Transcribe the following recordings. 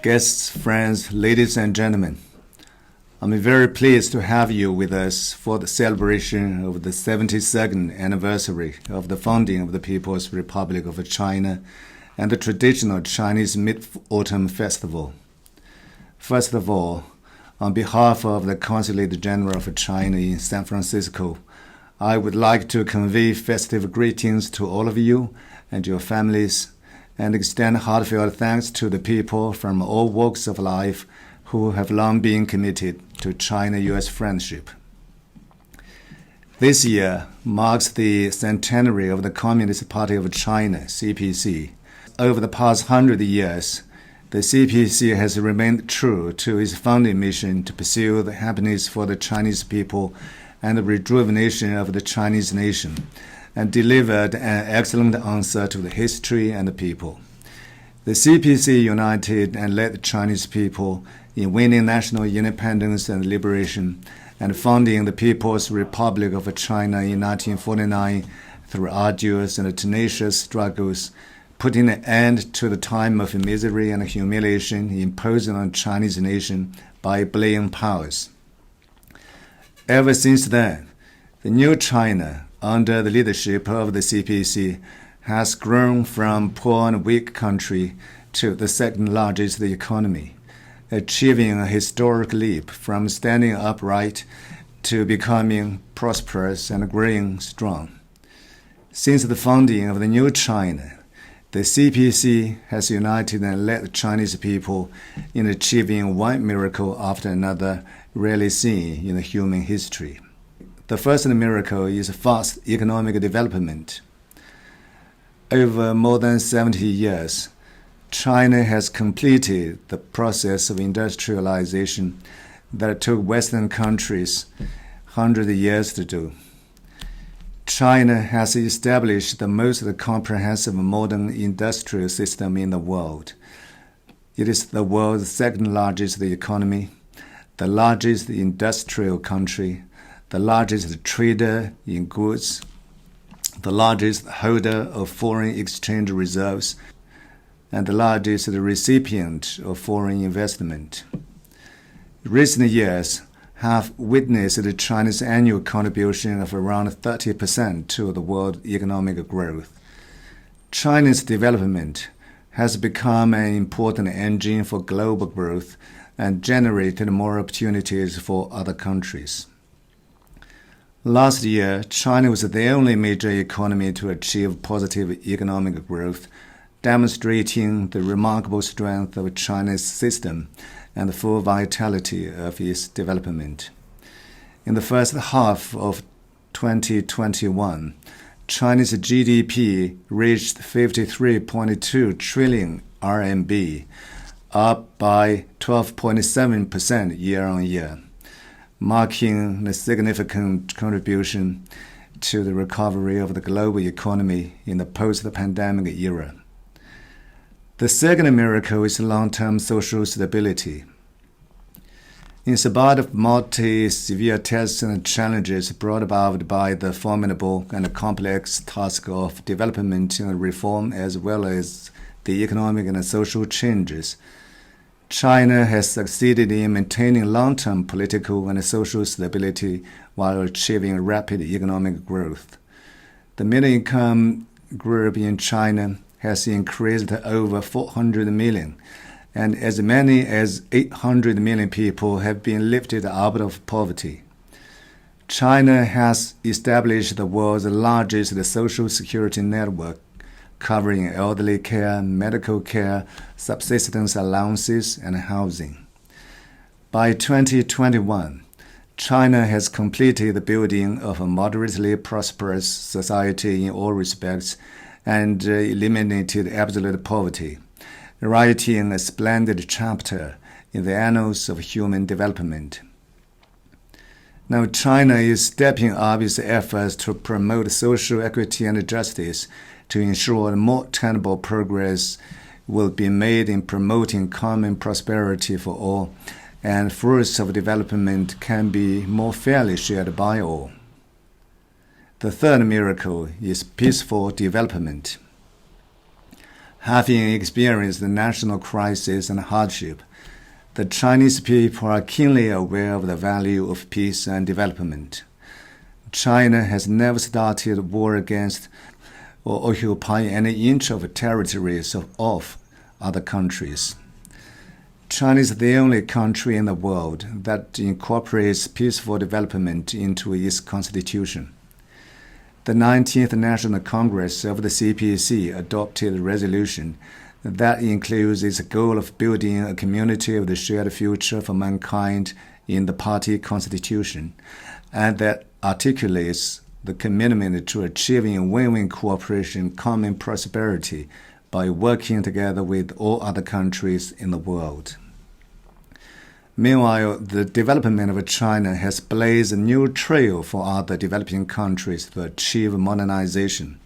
guests, friends, ladies and gentlemen. I'm very pleased to have you with us for the celebration of the 72nd anniversary of the founding of the People's Republic of China and the traditional Chinese Mid-Autumn Festival. First of all, on behalf of the Consulate General of China in San Francisco, I would like to convey festive greetings to all of you and your families and extend heartfelt thanks to the people from all walks of life who have long been committed to China-U.S. friendship. This year marks the centenary of the Communist Party of China, CPC. Over the past 100 years, the CPC has remained true to its founding mission to pursue the happiness for the Chinese people and the rejuvenation of the Chinese nation, and delivered an excellent answer to the history and the people. The CPC united and led the Chinese people in winning national independence and liberation and founding the People's Republic of China in 1949 through arduous and tenacious struggles, putting an end to the time of misery and humiliation imposed on the Chinese nation by bullying powers. Ever since then, the new China, under the leadership of the CPC, has grown from poor and weak country to the second largest economy, achieving a historic leap from standing upright to becoming prosperous and growing strong. Since the founding of the new China, the CPC has united and led the Chinese people in achieving one miracle after another rarely seen in human history. The first miracle is fast economic development. Over more than 70 years, China has completed the process of industrialization that took Western countries 100 years to do. China has established the most comprehensive modern industrial system in the world. It is the world's second largest economy, the largest industrial country, the largest trader in goods, the largest holder of foreign exchange reserves, and the largest recipient of foreign investment. Recent years have witnessed China's annual contribution of around 30% to the world economic growth. China's development has become an important engine for global growth and generated more opportunities for other countries. Last year, China was the only major economy to achieve positive economic growth, demonstrating the remarkable strength of China's system and the full vitality of its development. In the first half of 2021, China's GDP reached 53.2 trillion RMB, up by 12.7% year-on-year, marking a significant contribution to the recovery of the global economy in the post-pandemic era. The second miracle is long-term social stability. In spite of multi-severe tests and challenges brought about by the formidable and complex task of development and reform, as well as the economic and social changes, China has succeeded in maintaining long-term political and social stability while achieving rapid economic growth. The middle-income group in China has increased to over 400 million, and as many as 800 million people have been lifted out of poverty. China has established the world's largest social security network, covering elderly care, medical care, subsistence allowances, and housing. By 2021, China has completed the building of a moderately prosperous society in all respects and eliminated absolute poverty, writing a splendid chapter in the annals of human development. Now, China is stepping up its efforts to promote social equity and justice to ensure more tangible progress will be made in promoting common prosperity for all, and fruits of development can be more fairly shared by all. The third miracle is peaceful development. Having experienced the national crisis and hardship, the Chinese people are keenly aware of the value of peace and development. China has never started war against or occupy any inch of territories of other countries. China is the only country in the world that incorporates peaceful development into its constitution. The 19th National Congress of the CPC adopted a resolution that includes its goal of building a community of the shared future for mankind in the party constitution, and that articulates the commitment to achieving win-win cooperation, common prosperity by working together with all other countries in the world. Meanwhile, the development of China has blazed a new trail for other developing countries to achieve modernization.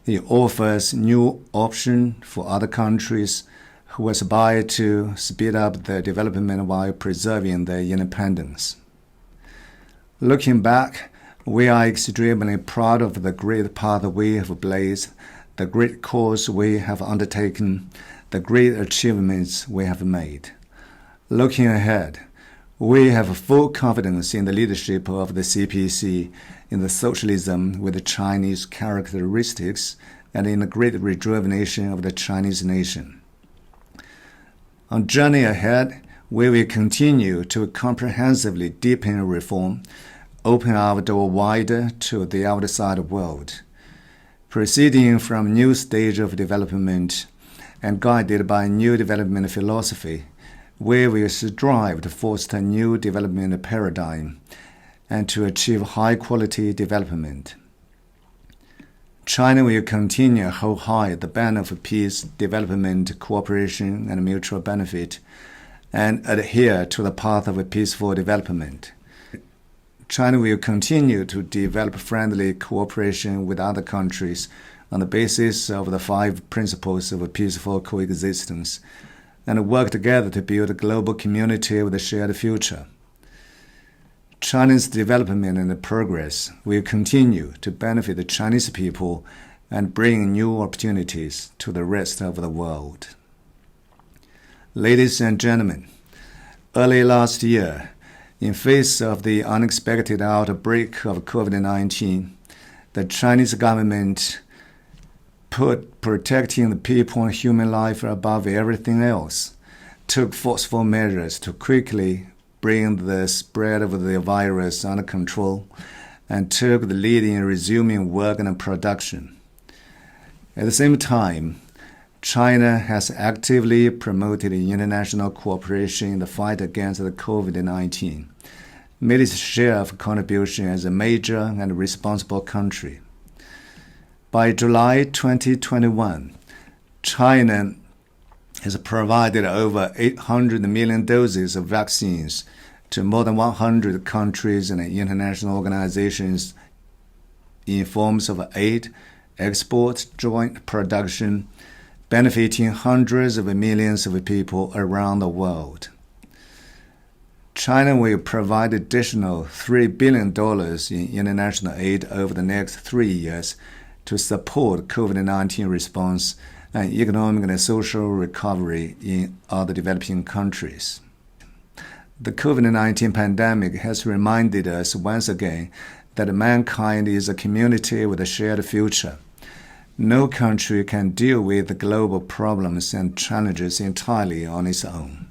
It offers new options for other countries who aspire to speed up their development while preserving their independence. Looking back, we are extremely proud of the great path we have blazed, the great course we have undertaken, the great achievements we have made. Looking ahead, we have full confidence in the leadership of the CPC, in the socialism with the Chinese characteristics, and in the great rejuvenation of the Chinese nation. On journey ahead, we will continue to comprehensively deepen reform, open our door wider to the outside world. Proceeding from a new stage of development and guided by a new development philosophy, we will strive to foster a new development paradigm and to achieve high-quality development. China will continue to hold high the banner of peace, development, cooperation, and mutual benefit, and adhere to the path of peaceful development. China will continue to develop friendly cooperation with other countries on the basis of the 5 principles of peaceful coexistence, and work together to build a global community with a shared future. China's development and progress will continue to benefit the Chinese people and bring new opportunities to the rest of the world. Ladies and gentlemen, early last year, in face of the unexpected outbreak of COVID-19, the Chinese government put protecting the people and human life above everything else, took forceful measures to quickly bring the spread of the virus under control, and took the lead in resuming work and production. At the same time, China has actively promoted international cooperation in the fight against the COVID-19, made its share of contribution as a major and responsible country. By July 2021, China has provided over 800 million doses of vaccines to more than 100 countries and international organizations in forms of aid, export, joint production, benefiting hundreds of millions of people around the world. China will provide additional $3 billion in international aid over the next 3 years to support COVID-19 response and economic and social recovery in other developing countries. The COVID-19 pandemic has reminded us once again that mankind is a community with a shared future. No country can deal with the global problems and challenges entirely on its own.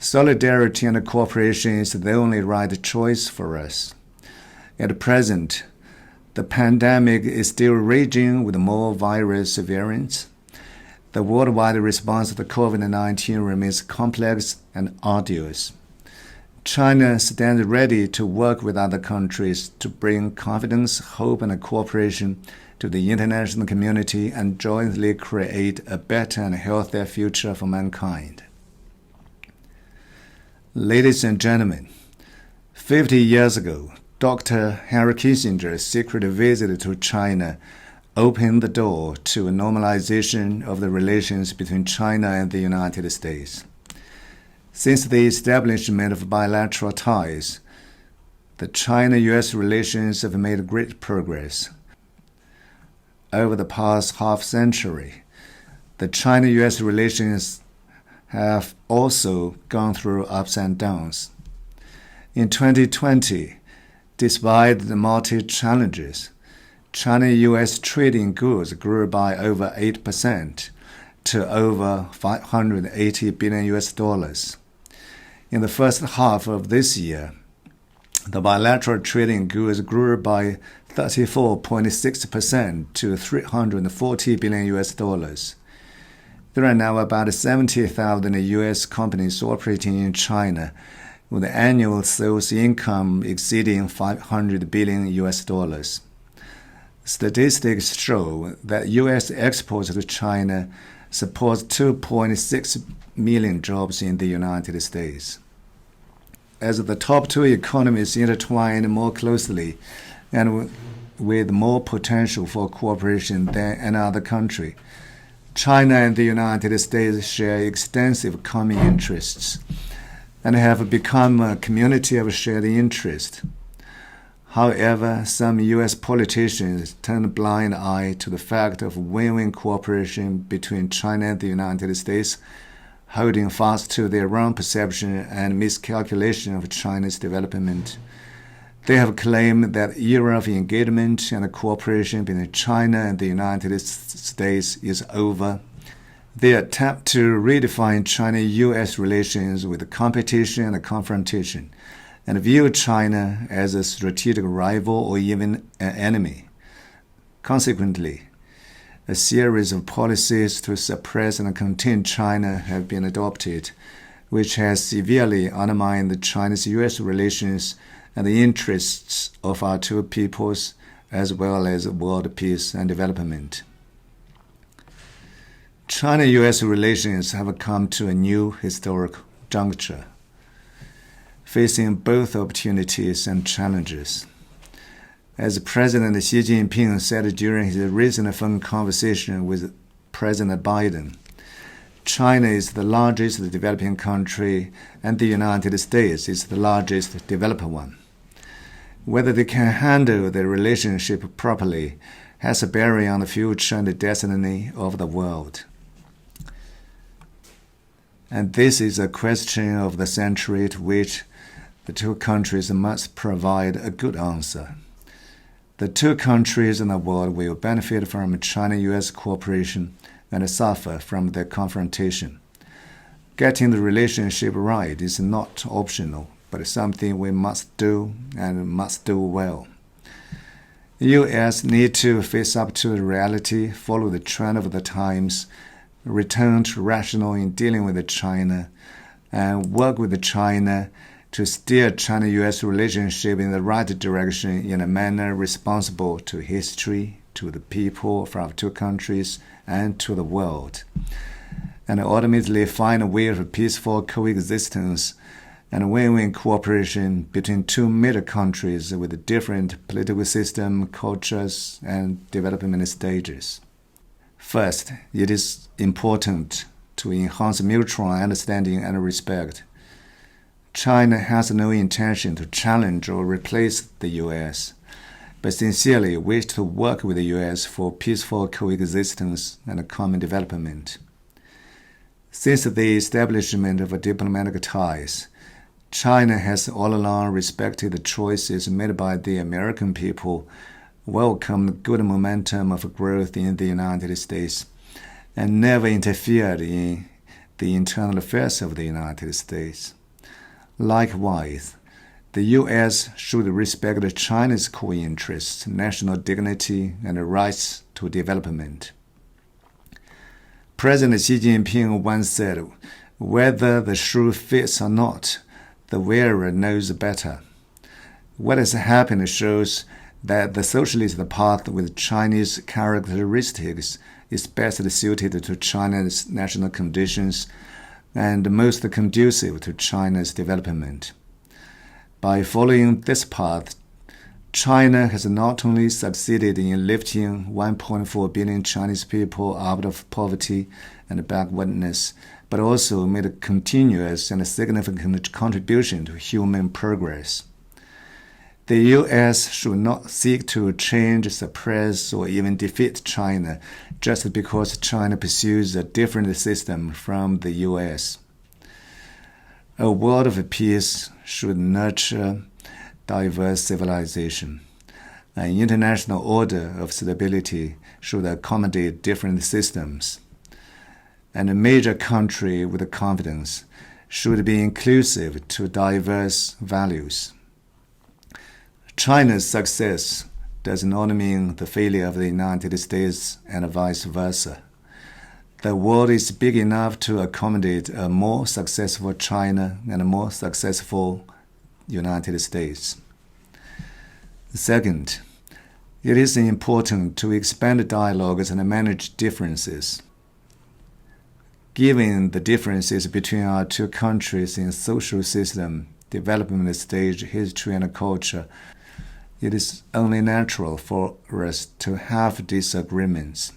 Solidarity and cooperation is the only right choice for us. At present, the pandemic is still raging with more virus variants. The worldwide response to COVID-19 remains complex and arduous. China stands ready to work with other countries to bring confidence, hope, and cooperation to the international community and jointly create a better and healthier future for mankind. Ladies and gentlemen, 50 years ago, Dr. Henry Kissinger's secret visit to China opened the door to a normalization of the relations between China and the United States. Since the establishment of bilateral ties, the China-U.S. relations have made great progress. Over the past half-century, the China-US relations have also gone through ups and downs. In 2020, despite the multi-challenges, China-US trade in goods grew by over 8% to over $580 billion. In the first half of this year, the bilateral trade in goods grew by 34.6% to $340 billion. There are now about 70,000 U.S. companies operating in China, with annual sales income exceeding $500 billion. Statistics show that U.S. exports to China support 2.6 million jobs in the United States. As the top two economies intertwine more closely and with more potential for cooperation than any other country, China and the United States share extensive common interests and have become a community of shared interest. However, some U.S. politicians turn a blind eye to the fact of win-win cooperation between China and the United States, holding fast to their wrong perception and miscalculation of China's development. They have claimed that era of engagement and cooperation between China and the United States is over. They attempt to redefine China-U.S. relations with competition and confrontation, and view China as a strategic rival or even an enemy. Consequently, a series of policies to suppress and contain China have been adopted, which has severely undermined China's-U.S. relations and the interests of our two peoples, as well as world peace and development. China-U.S. relations have come to a new historic juncture, facing both opportunities and challenges. As President Xi Jinping said during his recent phone conversation with President Biden, China is the largest developing country and the United States is the largest developed one. Whether they can handle the relationship properly has a bearing on the future and the destiny of the world. And this is a question of the century to which the two countries must provide a good answer. The two countries in the world will benefit from China-US cooperation and suffer from the confrontation. Getting the relationship right is not optional, but something we must do and must do well. The U.S. need to face up to the reality, follow the trend of the times, return to rational in dealing with China, and work with China to steer China-U.S. relationship in the right direction in a manner responsible to history, to the people of our two countries, and to the world, and ultimately find a way of peaceful coexistence and win-win cooperation between two major countries with different political systems, cultures, and development stages. First, it is important to enhance mutual understanding and respect. China has no intention to challenge or replace the U.S., but sincerely wish to work with the U.S. for peaceful coexistence and common development. Since the establishment of diplomatic ties, China has all along respected the choices made by the American people, welcomed the good momentum of growth in the United States, and never interfered in the internal affairs of the United States. Likewise, the U.S. should respect China's core interests, national dignity, and rights to development. President Xi Jinping once said, "Whether the shoe fits or not, the wearer knows better." What has happened shows that the socialist path with Chinese characteristics is best suited to China's national conditions and most conducive to China's development. By following this path, China has not only succeeded in lifting 1.4 billion Chinese people out of poverty and backwardness, but also made a continuous and significant contribution to human progress. The U.S. should not seek to change, suppress, or even defeat China just because China pursues a different system from the U.S. A world of peace should nurture diverse civilization. An international order of stability should accommodate different systems. And a major country with confidence should be inclusive to diverse values. China's success does not mean the failure of the United States and vice versa. The world is big enough to accommodate a more successful China and a more successful United States. Second, it is important to expand dialogues and manage differences. Given the differences between our two countries in social system, development stage, history, and culture, it is only natural for us to have disagreements.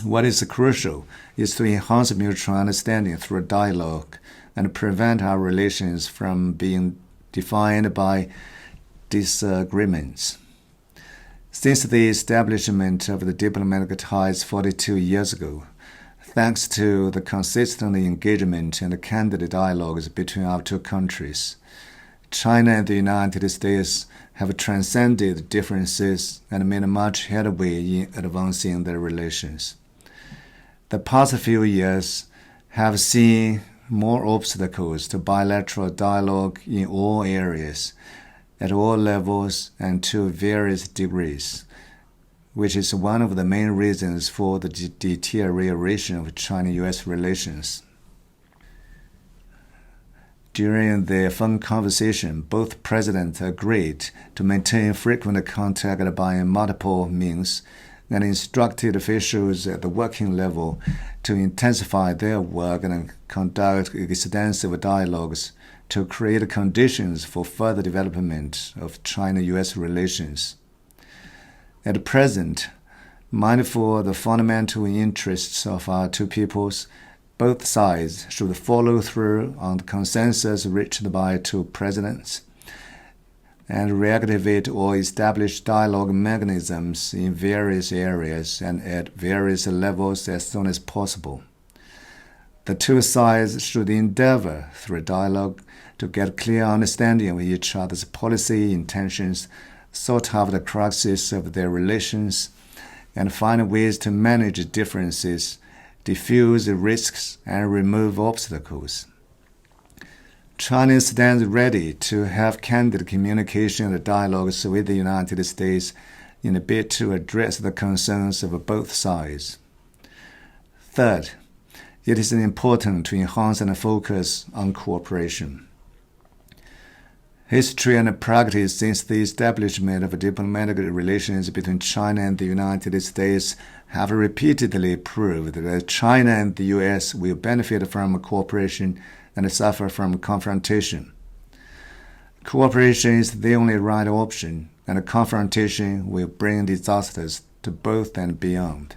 What is crucial is to enhance mutual understanding through dialogue and prevent our relations from being defined by disagreements. Since the establishment of the diplomatic ties 42 years ago, thanks to the consistent engagement and candid dialogues between our two countries, China and the United States have transcended differences and made much headway in advancing their relations. The past few years have seen more obstacles to bilateral dialogue in all areas, at all levels and to various degrees, which is one of the main reasons for the deterioration of China-U.S. relations. During their phone conversation, both presidents agreed to maintain frequent contact by multiple means and instructed officials at the working level to intensify their work and conduct extensive dialogues to create conditions for further development of China-U.S. relations. At present, mindful of the fundamental interests of our two peoples, both sides should follow through on the consensus reached by two presidents and reactivate or establish dialogue mechanisms in various areas and at various levels as soon as possible. The two sides should endeavor through dialogue to get clear understanding of each other's policy intentions, sort out the cruxes of their relations, and find ways to manage differences, diffuse risks, and remove obstacles. China stands ready to have candid communication and dialogues with the United States in a bid to address the concerns of both sides. Third, it is important to enhance and focus on cooperation. History and practice since the establishment of diplomatic relations between China and the United States have repeatedly proved that China and the U.S. will benefit from cooperation and suffer from confrontation. Cooperation is the only right option, and confrontation will bring disasters to both and beyond.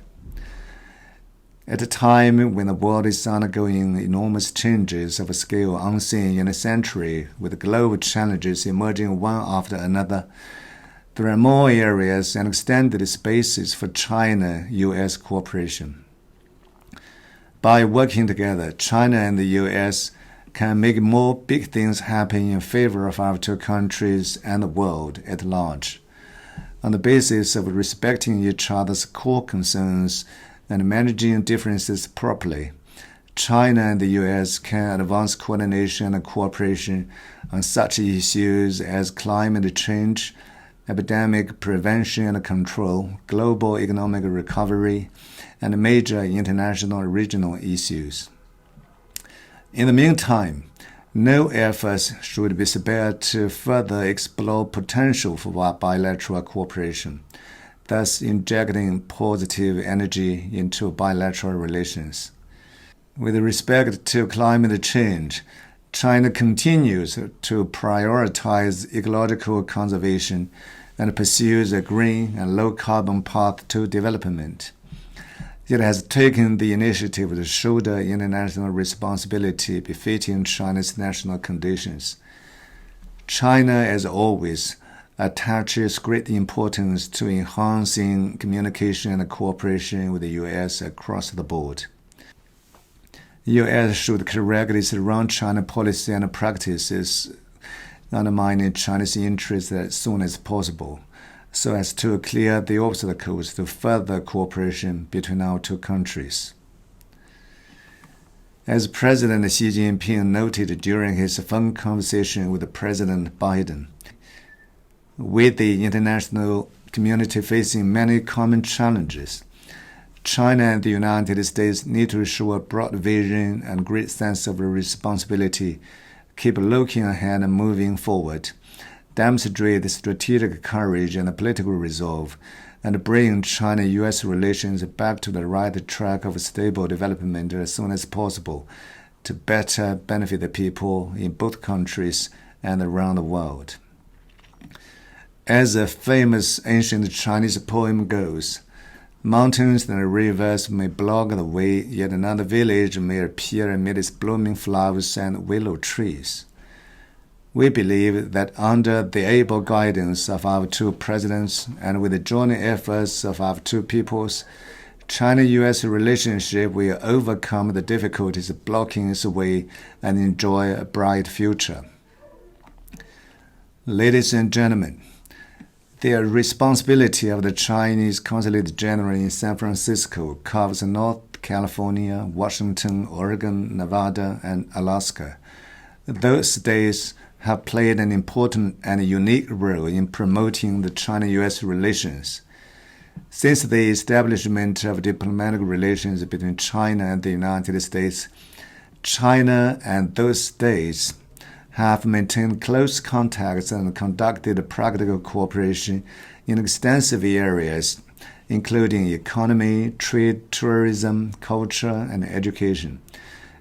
At a time when the world is undergoing enormous changes of a scale unseen in a century, with global challenges emerging one after another, there are more areas and extended spaces for China-U.S. cooperation. By working together, China and the U.S. can make more big things happen in favor of our two countries and the world at large. On the basis of respecting each other's core concerns and managing differences properly, China and the U.S. can advance coordination and cooperation on such issues as climate change, epidemic prevention and control, global economic recovery, and major international and regional issues. In the meantime, no efforts should be spared to further explore potential for bilateral cooperation, thus injecting positive energy into bilateral relations. With respect to climate change, China continues to prioritize ecological conservation and pursues a green and low-carbon path to development. It has taken the initiative to shoulder international responsibility befitting China's national conditions. China, as always, attaches great importance to enhancing communication and cooperation with the U.S. across the board. The U.S. should correctly surround China policy and practices undermining Chinese interests as soon as possible, so as to clear the obstacles to further cooperation between our two countries. As President Xi Jinping noted during his phone conversation with President Biden, with the international community facing many common challenges, China and the United States need to show a broad vision and great sense of responsibility, keep looking ahead and moving forward, demonstrate strategic courage and political resolve, and bring China-U.S. relations back to the right track of stable development as soon as possible to better benefit the people in both countries and around the world. As a famous ancient Chinese poem goes, mountains and rivers may block the way, yet another village may appear amid its blooming flowers and willow trees. We believe that under the able guidance of our two presidents and with the joint efforts of our two peoples, China-U.S. relationship will overcome the difficulties blocking its way and enjoy a bright future. Ladies and gentlemen, the responsibility of the Chinese Consulate General in San Francisco covers North California, Washington, Oregon, Nevada, and Alaska. Those states have played an important and unique role in promoting the China-U.S. relations. Since the establishment of diplomatic relations between China and the United States, China and those states have maintained close contacts and conducted practical cooperation in extensive areas, including economy, trade, tourism, culture, and education,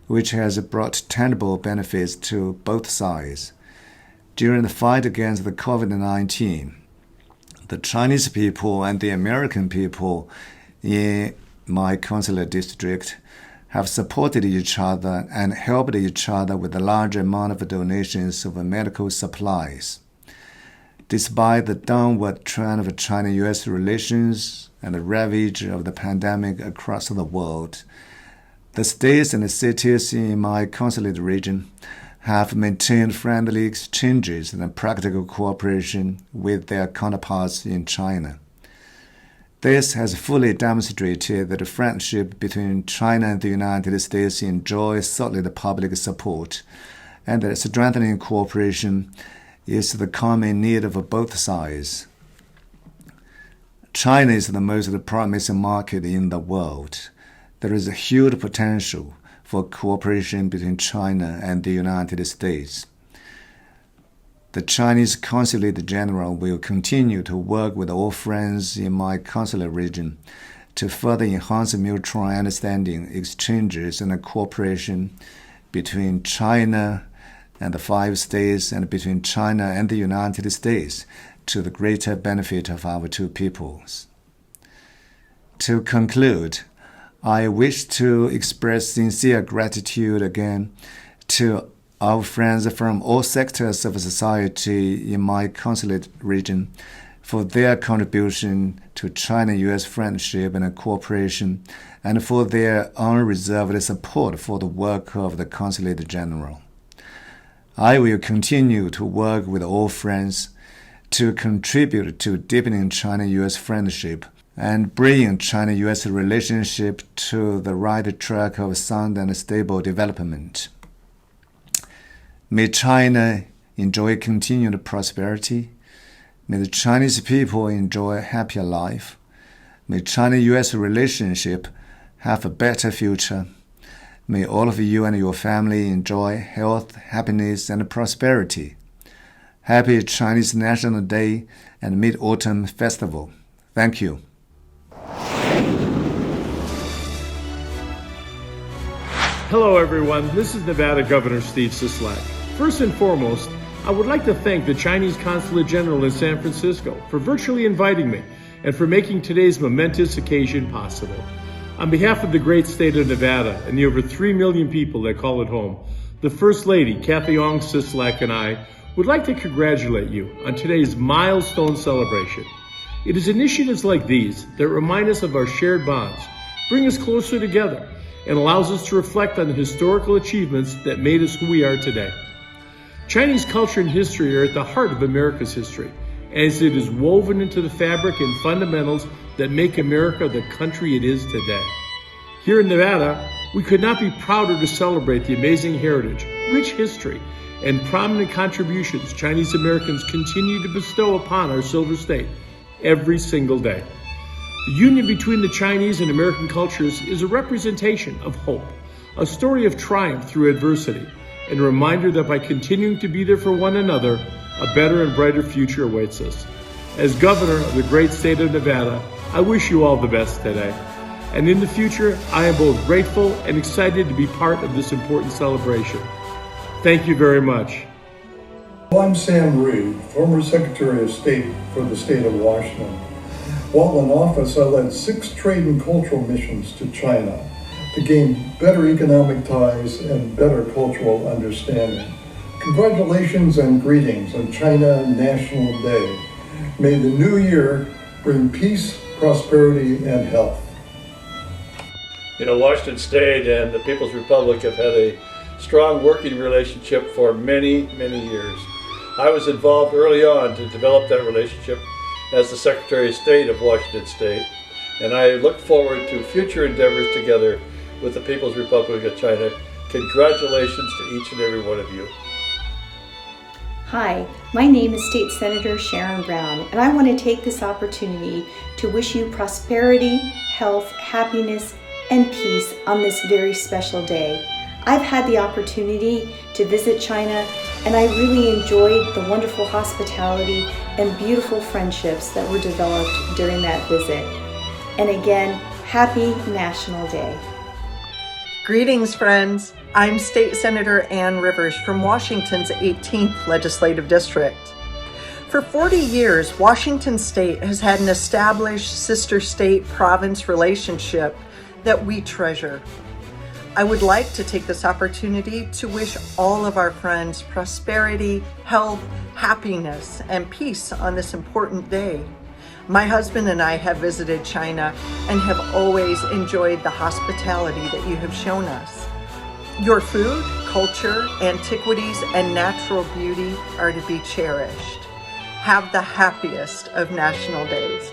which has brought tangible benefits to both sides. During the fight against the COVID-19, the Chinese people and the American people in my consular district have supported each other and helped each other with a large amount of donations of medical supplies. Despite the downward trend of China-U.S. relations and the ravage of the pandemic across the world, the states and the cities in my consulate region have maintained friendly exchanges and practical cooperation with their counterparts in China. This has fully demonstrated that the friendship between China and the United States enjoys solid public support, and that strengthening cooperation is the common need of both sides. China is the most promising market in the world. There is a huge potential for cooperation between China and the United States. The Chinese Consulate General will continue to work with all friends in my consular region to further enhance mutual understanding, exchanges, and cooperation between China and the 5 states and between China and the United States to the greater benefit of our two peoples. To conclude, I wish to express sincere gratitude again to our friends from all sectors of society in my consulate region for their contribution to China-U.S. friendship and cooperation, and for their unreserved support for the work of the Consulate General. I will continue to work with all friends to contribute to deepening China-U.S. friendship and bringing China-U.S. relationship to the right track of sound and stable development. May China enjoy continued prosperity. May the Chinese people enjoy a happier life. May China-U.S. relationship have a better future. May all of you and your family enjoy health, happiness, and prosperity. Happy Chinese National Day and Mid-Autumn Festival. Thank you. Hello, everyone. This is Nevada Governor Steve Sisolak. First and foremost, I would like to thank the Chinese Consulate General in San Francisco for virtually inviting me and for making today's momentous occasion possible. On behalf of the great state of Nevada and the over 3 million people that call it home, the First Lady, Kathy Ong Sisolak, and I would like to congratulate you on today's milestone celebration. It is initiatives like these that remind us of our shared bonds, bring us closer together, and allows us to reflect on the historical achievements that made us who we are today. Chinese culture and history are at the heart of America's history, as it is woven into the fabric and fundamentals that make America the country it is today. Here in Nevada, we could not be prouder to celebrate the amazing heritage, rich history, and prominent contributions Chinese Americans continue to bestow upon our Silver State every single day. The union between the Chinese and American cultures is a representation of hope, a story of triumph through adversity, and a reminder that by continuing to be there for one another, a better and brighter future awaits us. As governor of the great state of Nevada, I wish you all the best today. And in the future, I am both grateful and excited to be part of this important celebration. Thank you very much. Well, I'm Sam Reed, former Secretary of State for the state of Washington. While in office, I led 6 trade and cultural missions to China to gain better economic ties and better cultural understanding. Congratulations and greetings on China National Day. May the new year bring peace, prosperity, and health. You know, Washington State and the People's Republic have had a strong working relationship for many, many years. I was involved early on to develop that relationship as the Secretary of State of Washington State, and I look forward to future endeavors together with the People's Republic of China. Congratulations to each and every one of you. Hi, my name is State Senator Sharon Brown, and I want to take this opportunity to wish you prosperity, health, happiness, and peace on this very special day. I've had the opportunity to visit China, and I really enjoyed the wonderful hospitality and beautiful friendships that were developed during that visit. And again, happy National Day. Greetings, friends. I'm State Senator Ann Rivers from Washington's 18th Legislative District. For 40 years, Washington State has had an established sister state-province relationship that we treasure. I would like to take this opportunity to wish all of our friends prosperity, health, happiness, and peace on this important day. My husband and I have visited China and have always enjoyed the hospitality that you have shown us. Your food, culture, antiquities, and natural beauty are to be cherished. Have the happiest of national days.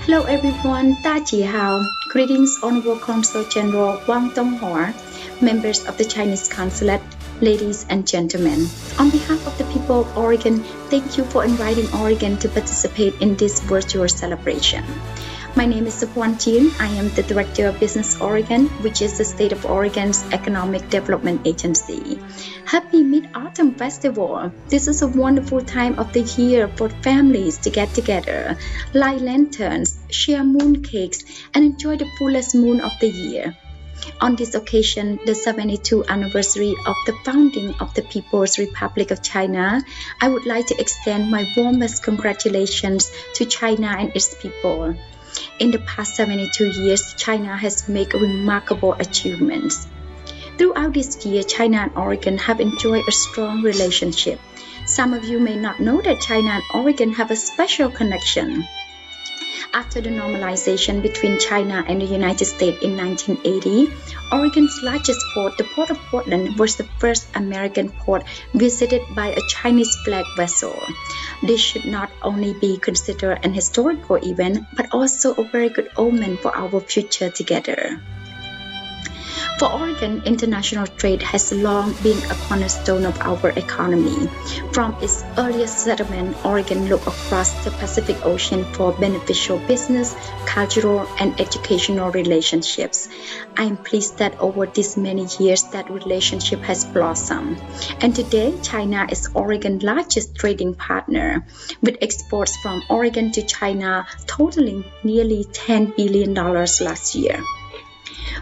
Hello everyone, Ta Chi Hao. Greetings, Honorable Consul General Wang Donghua, members of the Chinese Consulate, ladies and gentlemen. On behalf of the people of Oregon, thank you for inviting Oregon to participate in this virtual celebration. My name is Supwan Jin. I am the Director of Business Oregon, which is the state of Oregon's economic development agency. Happy Mid-Autumn Festival! This is a wonderful time of the year for families to get together, light lanterns, share moon cakes, and enjoy the fullest moon of the year. On this occasion, the 72th anniversary of the founding of the People's Republic of China, I would like to extend my warmest congratulations to China and its people. In the past 72 years, China has made remarkable achievements. Throughout this year, China and Oregon have enjoyed a strong relationship. Some of you may not know that China and Oregon have a special connection. After the normalization between China and the United States in 1980, Oregon's largest port, the Port of Portland, was the first American port visited by a Chinese flag vessel. This should not only be considered an historical event, but also a very good omen for our future together. For Oregon, international trade has long been a cornerstone of our economy. From its earliest settlement, Oregon looked across the Pacific Ocean for beneficial business, cultural, and educational relationships. I am pleased that over these many years that relationship has blossomed. And today, China is Oregon's largest trading partner, with exports from Oregon to China totaling nearly $10 billion last year.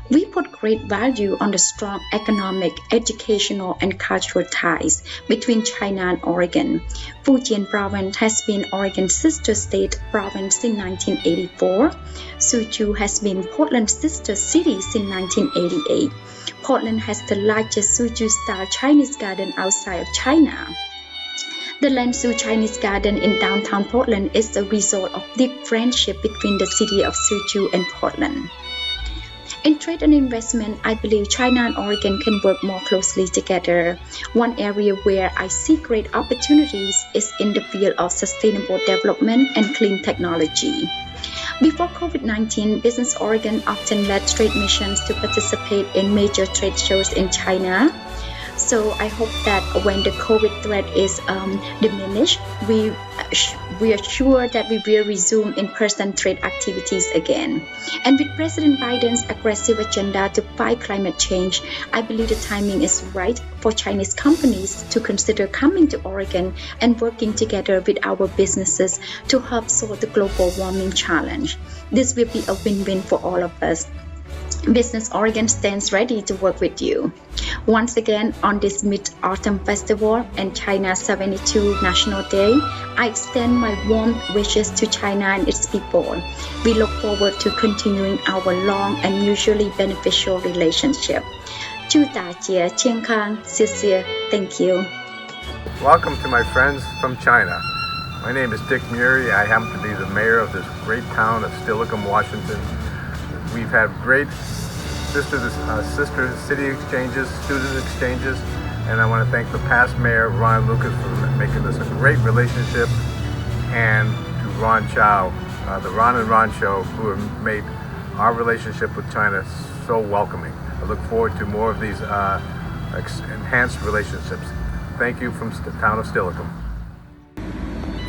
We put great value on the strong economic, educational, and cultural ties between China and Oregon. Fujian Province has been Oregon's sister state province since 1984. Suzhou has been Portland's sister city since 1988. Portland has the largest Suzhou-style Chinese garden outside of China. The Lanzhou Chinese Garden in downtown Portland is the result of deep friendship between the city of Suzhou and Portland. In trade and investment, I believe China and Oregon can work more closely together. One area where I see great opportunities is in the field of sustainable development and clean technology. Before COVID-19, Business Oregon often led trade missions to participate in major trade shows in China. So I hope that when the COVID threat is diminished, we are sure that we will resume in-person trade activities again. And with President Biden's aggressive agenda to fight climate change, I believe the timing is right for Chinese companies to consider coming to Oregon and working together with our businesses to help solve the global warming challenge. This will be a win-win for all of us. Business Oregon stands ready to work with you. Once again, on this Mid-Autumn Festival and China's 72 National Day, I extend my warm wishes to China and its people. We look forward to continuing our long and mutually beneficial relationship. 祝大家健康，谢谢 Thank you. Welcome to my friends from China. My name is Dick Murray. I happen to be the mayor of this great town of Steilacoom, Washington. We've had great sister city exchanges, student exchanges, and I want to thank the past mayor, Ron Lucas, for making this a great relationship, and to Ron Chow, the Ron and Ron Show, who have made our relationship with China so welcoming. I look forward to more of these enhanced relationships. Thank you from the town of Steilacoom.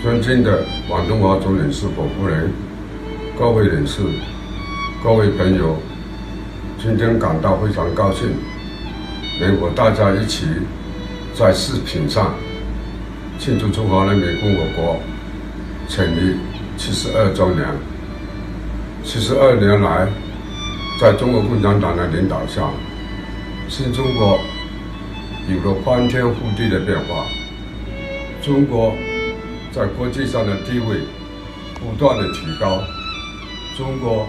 尊敬的广东话总领事伯夫人、各位领事、各位朋友，今天感到非常高兴，能和大家一起在视频上庆祝中华人民共和国成立72周年。72年来，在中国共产党的领导下，新中国有了翻天覆地的变化。中国在国际上的地位不断的提高，中国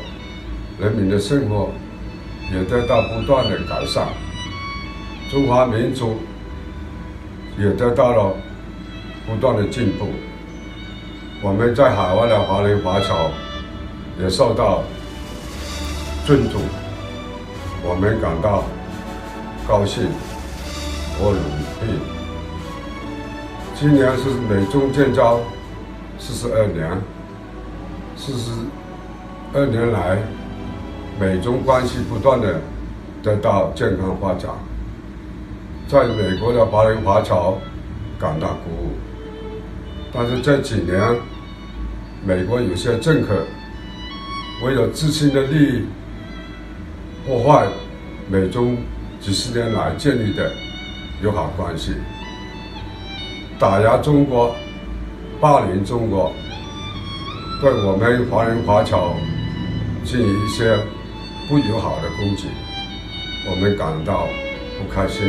人民的生活也得到不断的改善，中华民族也得到了不断的进步。我们在海外的华人华侨也受到尊重，我们感到高兴和荣幸。今年是美中建交42年，42年来，美中关系不断的得到健康发展，在美国的华人华侨感到鼓舞。但是这几年，美国有些政客为了自身的利益，破坏美中几十年来建立的友好关系，打压中国，霸凌中国，对我们华人华侨进行一些不友好的攻击，我们感到不开心。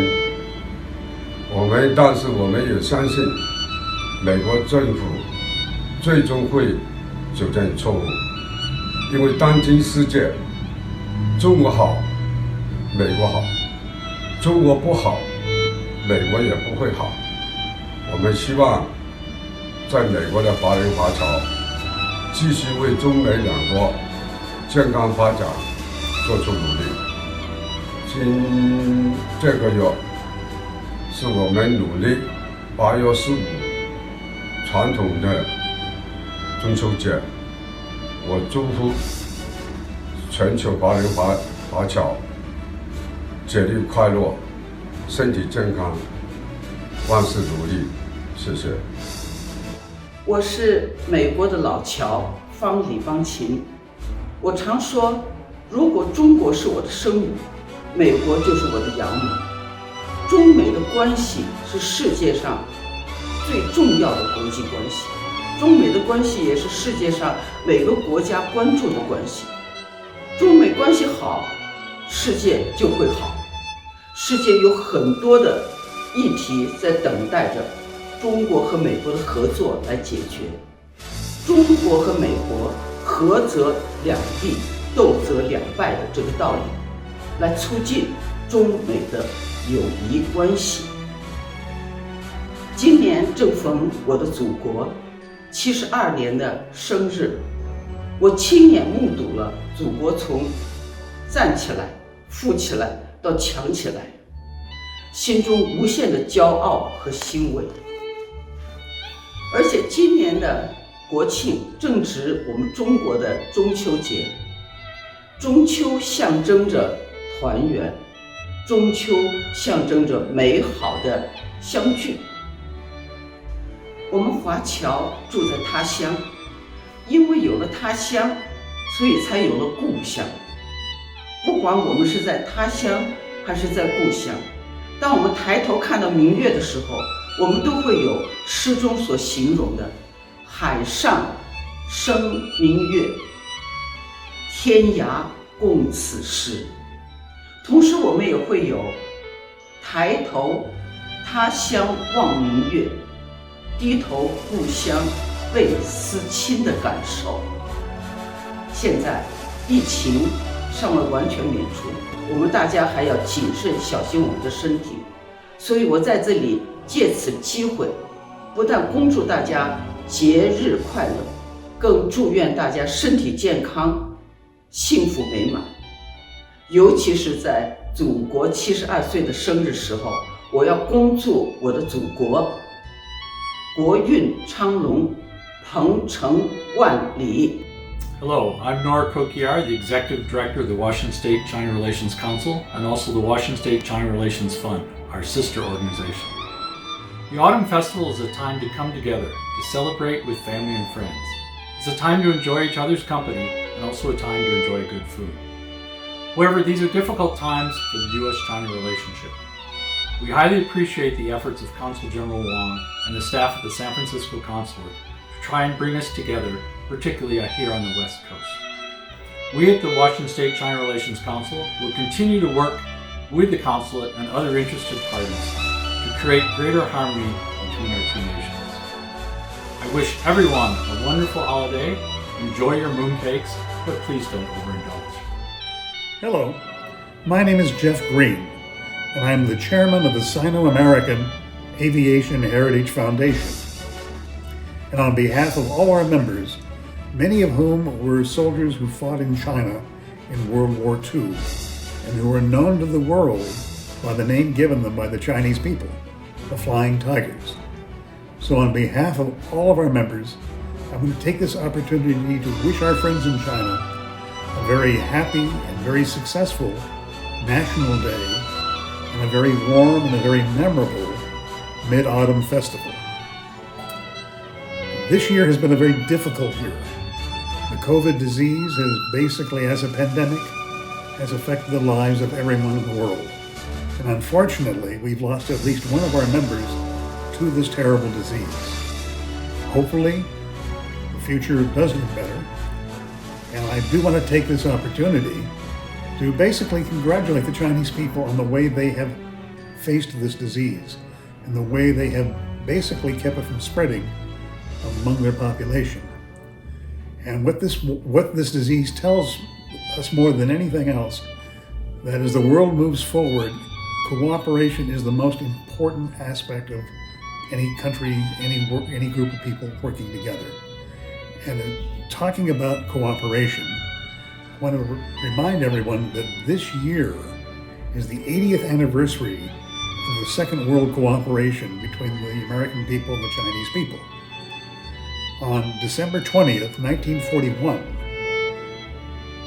但是我们也相信，美国政府最终会纠正错误，因为当今世界，中国好，美国好；中国不好，美国也不会好。我们希望在美国的华人华侨继续为中美两国健康发展做出努力。这个月是我们努力8月15传统的中秋节，我祝福全球华人华侨节日快乐，身体健康，万事如意。谢谢。我是美国的老侨李芳琴。我常说，如果中国是我的生母，美国就是我的养母。中美的关系是世界上最重要的国际关系，中美的关系也是世界上每个国家关注的关系。中美关系好，世界就会好。世界有很多的议题在等待着中国和美国的合作来解决。中国和美国合则两利，斗则两败的这个道理，来促进中美的友谊关系。今年正逢我的祖国72年的生日，我亲眼目睹了祖国从站起来、富起来到强起来，心中无限的骄傲和欣慰。而且今年的国庆正值我们中国的中秋节，中秋象征着团圆，中秋象征着美好的相聚。我们华侨住在他乡，因为有了他乡，所以才有了故乡。不管我们是在他乡还是在故乡，当我们抬头看到明月的时候，我们都会有诗中所形容的海上生明月，天涯共此时。同时我们也会有抬头他乡望明月，低头故乡为思亲的感受。现在疫情尚未完全免除，我们大家还要谨慎小心我们的身体，所以我在这里借此机会，不但恭祝大家节日快乐，更祝愿大家身体健康、幸福美满。尤其是在祖国72岁的生日时候，我要恭祝我的祖国国运昌隆，鹏程万里。 Hello, I'm Nora Kokiar, the Executive Director of the Washington State China Relations Council and also the Washington State China Relations Fund, our sister organization. The Autumn Festival is a time to come together, to celebrate with family and friends. It's a time to enjoy each other's company and also a time to enjoy good food. However, these are difficult times for the U.S.-China relationship. We highly appreciate the efforts of Consul General Wang and the staff at the San Francisco Consulate to try and bring us together, particularly here on the West Coast. We at the Washington State China Relations Council will continue to work with the consulate and other interested parties to create greater harmony between our two nations. I wish everyone a wonderful holiday, enjoy your mooncakes, but please don't overindulge. Hello, my name is Jeff Green, and I'm the chairman of the Sino-American Aviation Heritage Foundation. And on behalf of all our members, many of whom were soldiers who fought in China in World War II, and who are known to the world by the name given them by the Chinese people, the Flying Tigers. So on behalf of all of our members, I'm going to take this opportunity to wish our friends in China a very happy and very successful National Day, and a very warm and a very memorable Mid-Autumn Festival. This year has been a very difficult year. The COVID disease has basically, as a pandemic, has affected the lives of everyone in the world. And unfortunately, we've lost at least one of our members to this terrible disease. Hopefully, the future does get better. And I do want to take this opportunity to basically congratulate the Chinese people on the way they have faced this disease and the way they have basically kept it from spreading among their population. And what this disease tells us more than anything else, that as the world moves forward, cooperation is the most important aspect of any country, any group of people working together. And talking about cooperation, I want to remind everyone that this year is the 80th anniversary of the Second World Cooperation between the American people and the Chinese people. On December 20th, 1941,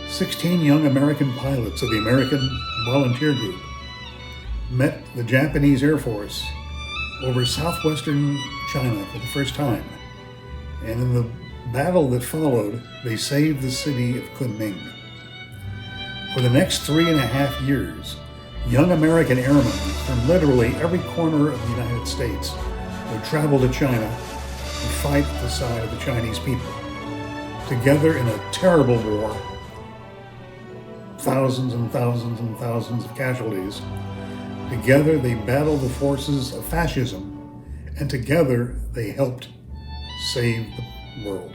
16 young American pilots of the American Volunteer Group met the Japanese Air Force over southwestern China for the first time. And in the battle that followed, they saved the city of Kunming. For the next 3.5 years, young American airmen from literally every corner of the United States would travel to China and fight at the side of the Chinese people. Together in a terrible war, thousands and thousands and thousands of casualties. Together they battled the forces of fascism, and together they helped save the world.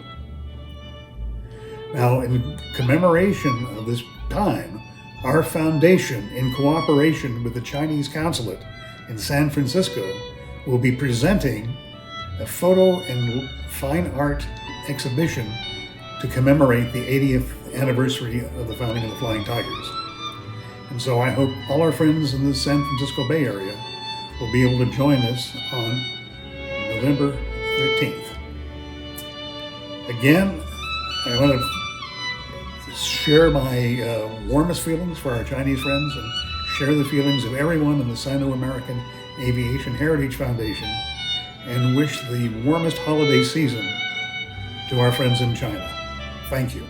Now, in commemoration of this time, our foundation, in cooperation with the Chinese consulate in San Francisco, will be presenting a photo and fine art exhibition to commemorate the 80th anniversary of the founding of the Flying Tigers. And so I hope all our friends in the San Francisco Bay Area will be able to join us on November 13th. Again, I want to share my warmest feelings for our Chinese friends and share the feelings of everyone in the Sino-American Aviation Heritage Foundation and wish the warmest holiday season to our friends in China. Thank you.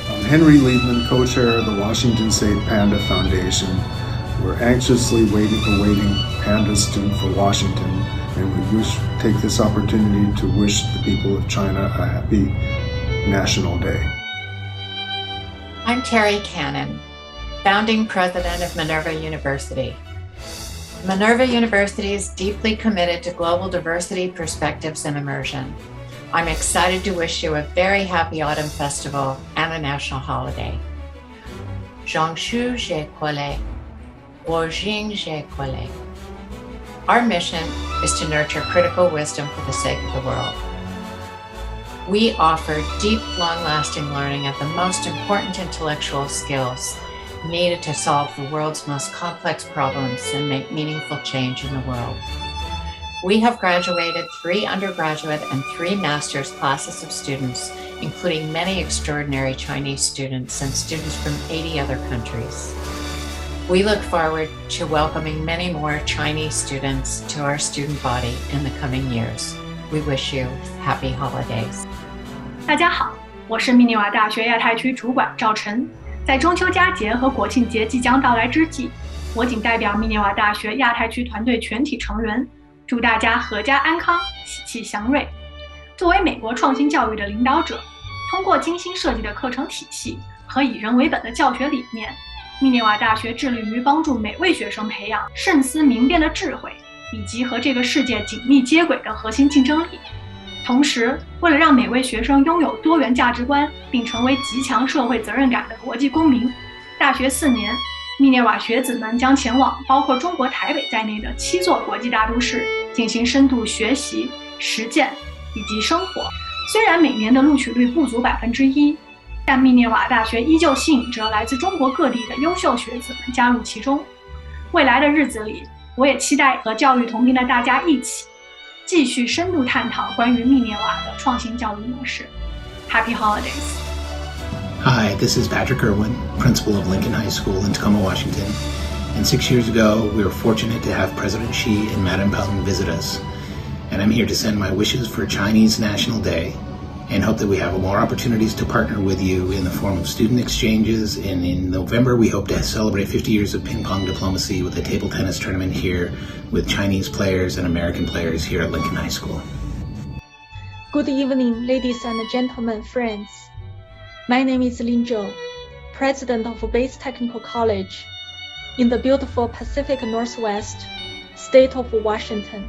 I'm Henry Liebman, co-chair of the Washington State Panda Foundation. We're anxiously awaiting Pandas for Washington, and we take this opportunity to wish the people of China a happy National Day. I'm Terry Cannon, founding president of Minerva University. Minerva University is deeply committed to global diversity, perspectives, and immersion. I'm excited to wish you a very happy Autumn Festival and a national holiday. Zhongshu Zhe Kuole, Guojing Zhe Kuole. Our mission is to nurture critical wisdom for the sake of the world. We offer deep, long-lasting learning of the most important intellectual skills needed to solve the world's most complex problems and make meaningful change in the world. We have graduated 3 undergraduate and 3 master's classes of students, including many extraordinary Chinese students and students from 80 other countries. We look forward to welcoming many more Chinese students to our student body in the coming years. We wish you happy holidays. 大家好，我是密涅瓦大学亚太区主管赵晨。在中秋佳节和国庆节即将到来之际，我谨代表密涅瓦大学亚太区团队全体成员，祝大家阖家安康，喜气祥瑞。作为美国创新教育的领导者，通过精心设计的课程体系和以人为本的教学理念，密涅瓦大学致力于帮助每位学生培养慎思明辨的智慧，以及和这个世界紧密接轨的核心竞争力。同时，为了让每位学生拥有多元价值观，并成为极强社会责任感的国际公民，大学4年，密涅瓦学子们将前往包括中国台北在内的7座国际大都市，进行深度学习、实践以及生活。虽然每年的录取率不足1%，但密涅瓦大学依旧吸引着来自中国各地的优秀学子们加入其中。未来的日子里，我也期待和教育同频的大家一起继续深度探讨关于密涅瓦的创新教育模式。Happy Holidays! Hi, this is Patrick Irwin, principal of Lincoln High School in Tacoma, Washington. And 6 years ago, we were fortunate to have President Xi and Madam Peng visit us. And I'm here to send my wishes for Chinese National Day and hope that we have more opportunities to partner with you in the form of student exchanges. And in November, we hope to celebrate 50 years of ping pong diplomacy with a table tennis tournament here with Chinese players and American players here at Lincoln High School. Good evening, ladies and gentlemen, friends. My name is Lin Zhou, president of Base Technical College in the beautiful Pacific Northwest, state of Washington.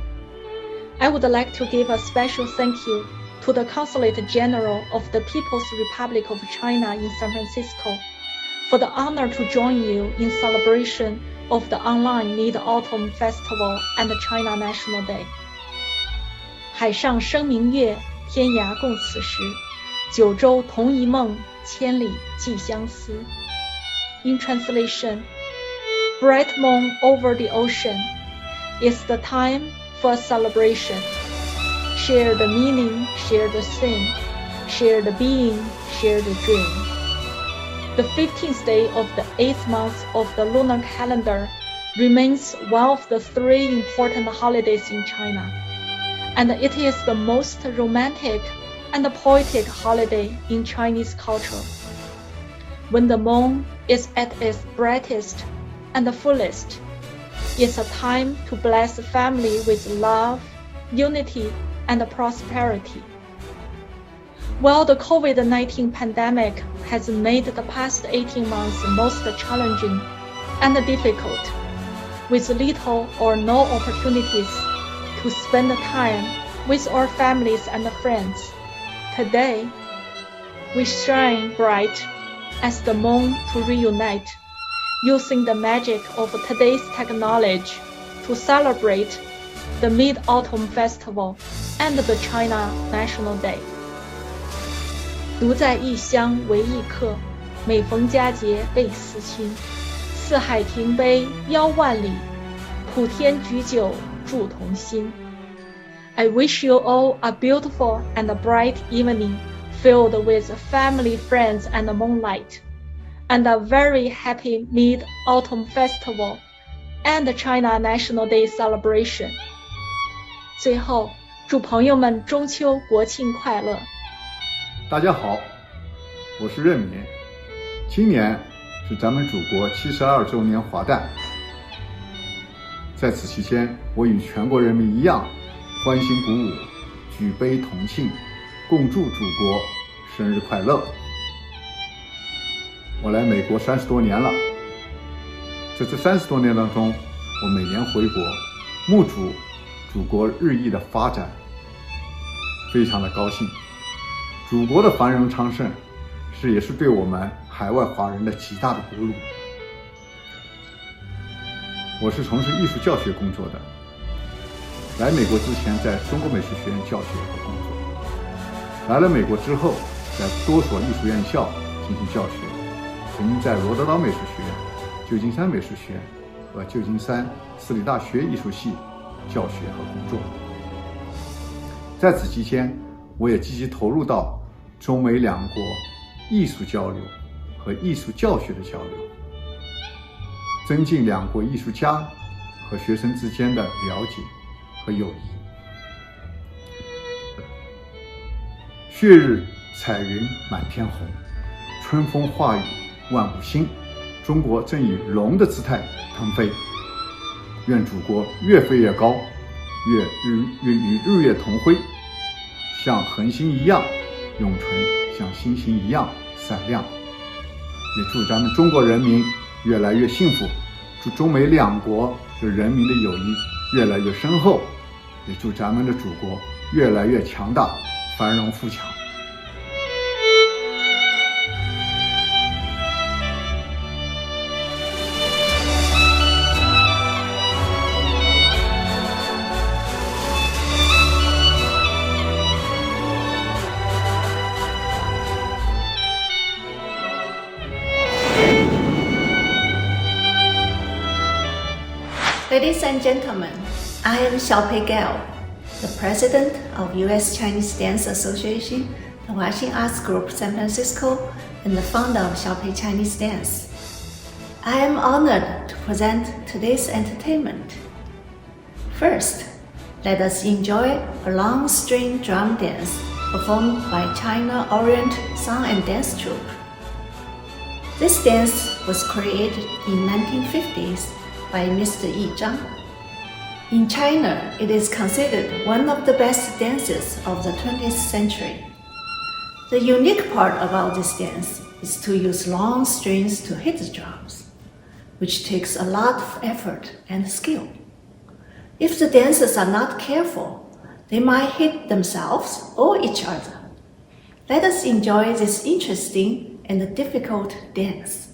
I would like to give a special thank you to the Consulate General of the People's Republic of China in San Francisco for the honor to join you in celebration of the online Mid-Autumn Festival and China National Day. 海上生明月，天涯共此时，九州同一梦，千里寄相思。In translation, bright moon over the ocean, it's the time for a celebration. Share the meaning, share the thing, share the being, share the dream. The 15th day of the 8th month of the lunar calendar remains one of the 3 important holidays in China, and it is the most romantic and poetic holiday in Chinese culture. When the moon is at its brightest and fullest, it's a time to bless the family with love, unity, and prosperity. While the COVID-19 pandemic has made the past 18 months most challenging and difficult, with little or no opportunities to spend time with our families and friends, today we shine bright as the moon to reunite, using the magic of today's technology to celebrate the Mid-Autumn Festival, and the China National Day. 独在异乡为异客，每逢佳节倍思亲。四海停杯邀万里，普天举酒祝同心。I wish you all a beautiful and a bright evening filled with family, friends, and moonlight, and a very happy Mid-Autumn Festival and China National Day celebration. 最后，祝朋友们中秋国庆快乐！大家好，我是任民。今年是咱们祖国72周年华诞，在此期间，我与全国人民一样，欢欣鼓舞，举杯同庆，共祝祖国生日快乐。我来美国30多年了，在这30多年当中，我每年回国，目睹祖国日益的发展，非常的高兴。祖国的繁荣昌盛，也是对我们海外华人的极大的鼓舞。我是从事艺术教学工作的，来美国之前在中国美术学院教学和工作，来了美国之后，在多所艺术院校进行教学，曾经在罗德岛美术学院、旧金山美术学院和旧金山私立大学艺术系教学和工作。在此期间，我也积极投入到中美两国艺术交流和艺术教学的交流，增进两国艺术家和学生之间的了解和友谊。旭日彩云满天红，春风化雨万物兴。中国正以龙的姿态腾飞，愿祖国越飞越高，与日月同辉，像恒星一样永存，像星星一样闪亮。也祝咱们中国人民越来越幸福，祝中美两国的人民的友谊越来越深厚，也祝咱们的祖国越来越强大，繁荣富强。Ladies and gentlemen, I am Xiaopei Gao, the president of U.S. Chinese Dance Association, the Washington Arts Group San Francisco, and the founder of Xiaopei Chinese Dance. I am honored to present today's entertainment. First, let us enjoy a long string drum dance performed by China Orient Song and Dance Troupe. This dance was created in 1950s by Mr. Yi Zhang. In China, it is considered one of the best dances of the 20th century. The unique part about this dance is to use long strings to hit the drums, which takes a lot of effort and skill. If the dancers are not careful, they might hit themselves or each other. Let us enjoy this interesting and difficult dance.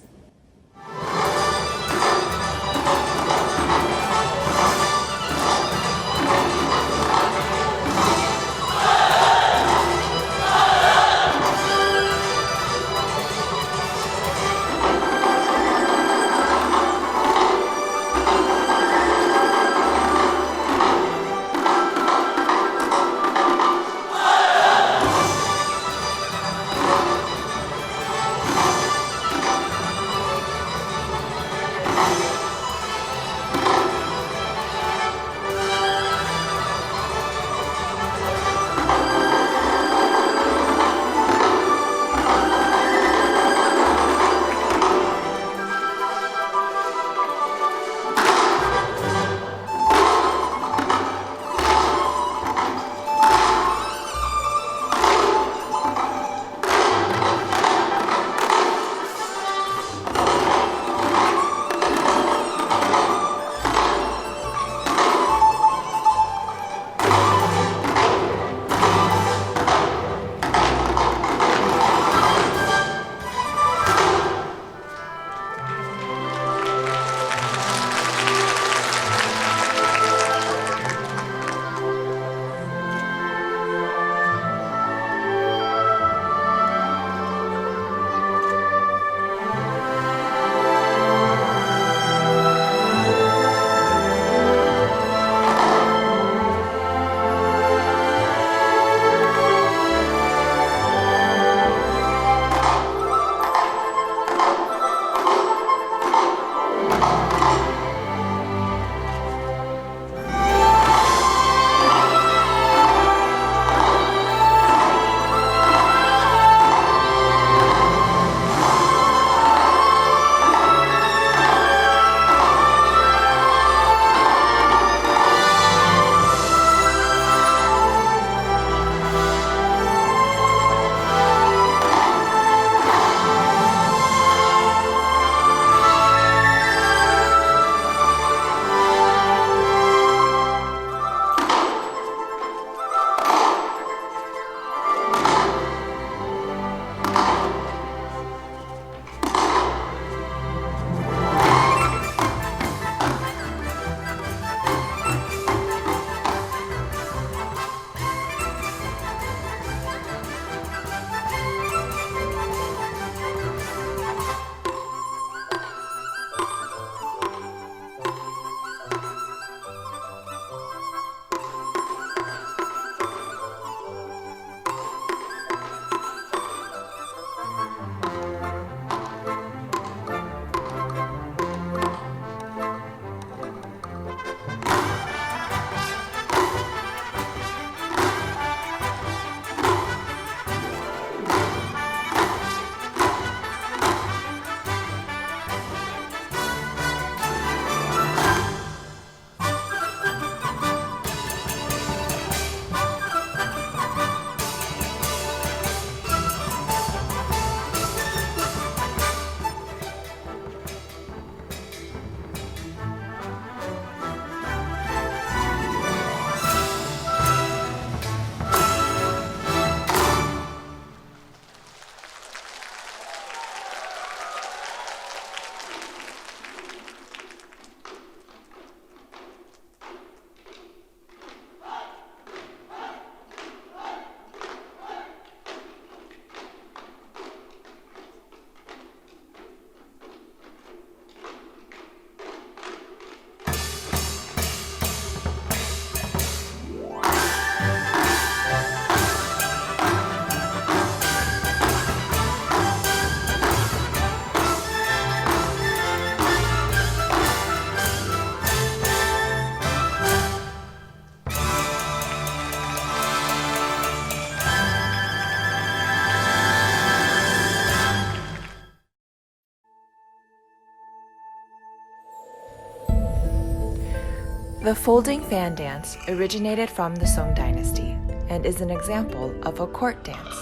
The folding fan dance originated from the Song dynasty and is an example of a court dance.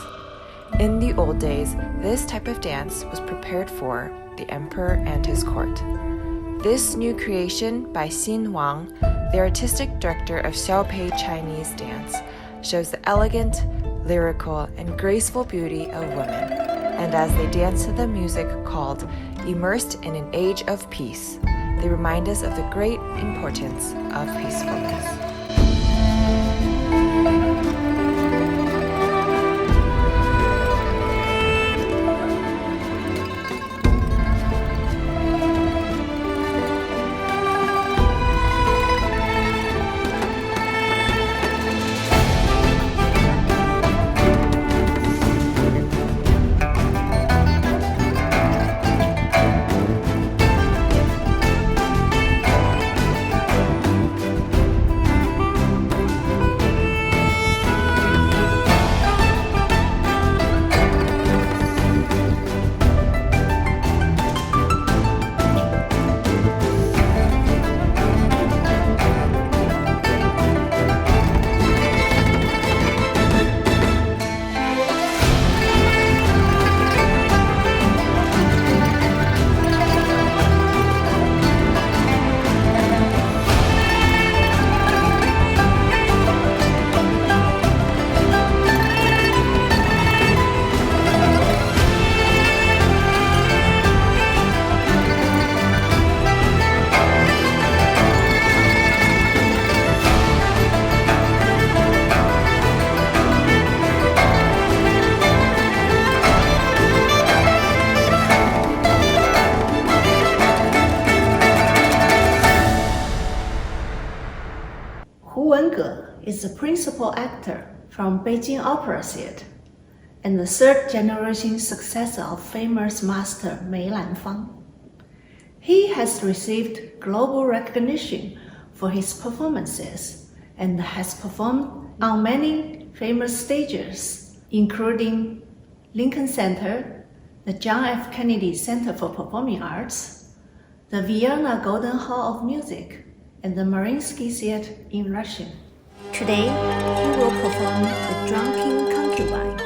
In the old days, this type of dance was prepared for the emperor and his court. This new creation by Xin Wang, the artistic director of Xiaopei Chinese dance, shows the elegant, lyrical, and graceful beauty of women, and as they dance to the music called Immersed in an Age of Peace, they remind us of the great importance of peacefulness. Is the principal actor from Beijing Opera Theatre and the third-generation successor of famous master Mei Lanfang. He has received global recognition for his performances and has performed on many famous stages, including Lincoln Center, the John F. Kennedy Center for Performing Arts, the Vienna Golden Hall of Music, and the Mariinsky Theatre in Russia. Today, he will perform The Drunken Concubine,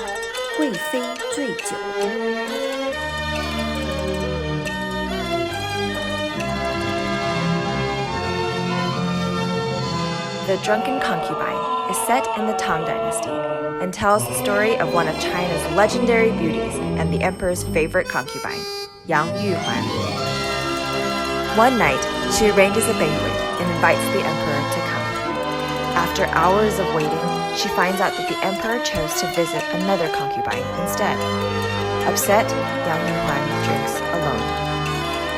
贵妃醉酒. The Drunken Concubine is set in the Tang Dynasty and tells the story of one of China's legendary beauties and the emperor's favorite concubine, Yang Yuhuan. One night, she arranges a banquet and invites the emperor to come. After hours of waiting, she finds out that the emperor chose to visit another concubine instead. Upset, Yang Yuhuan drinks alone.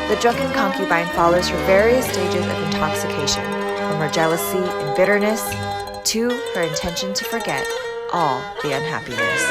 The drunken concubine follows her various stages of intoxication, from her jealousy and bitterness to her intention to forget all the unhappiness.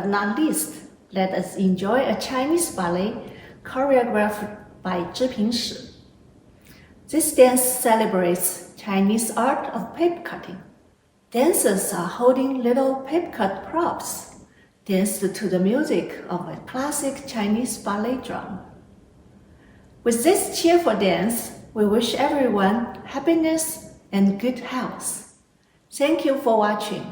but not least, let us enjoy a Chinese ballet choreographed by Zhi Pingshi. This dance celebrates Chinese art of paper cutting. Dancers are holding little paper cut props, danced to the music of a classic Chinese ballet drum. With this cheerful dance, we wish everyone happiness and good health. Thank you for watching.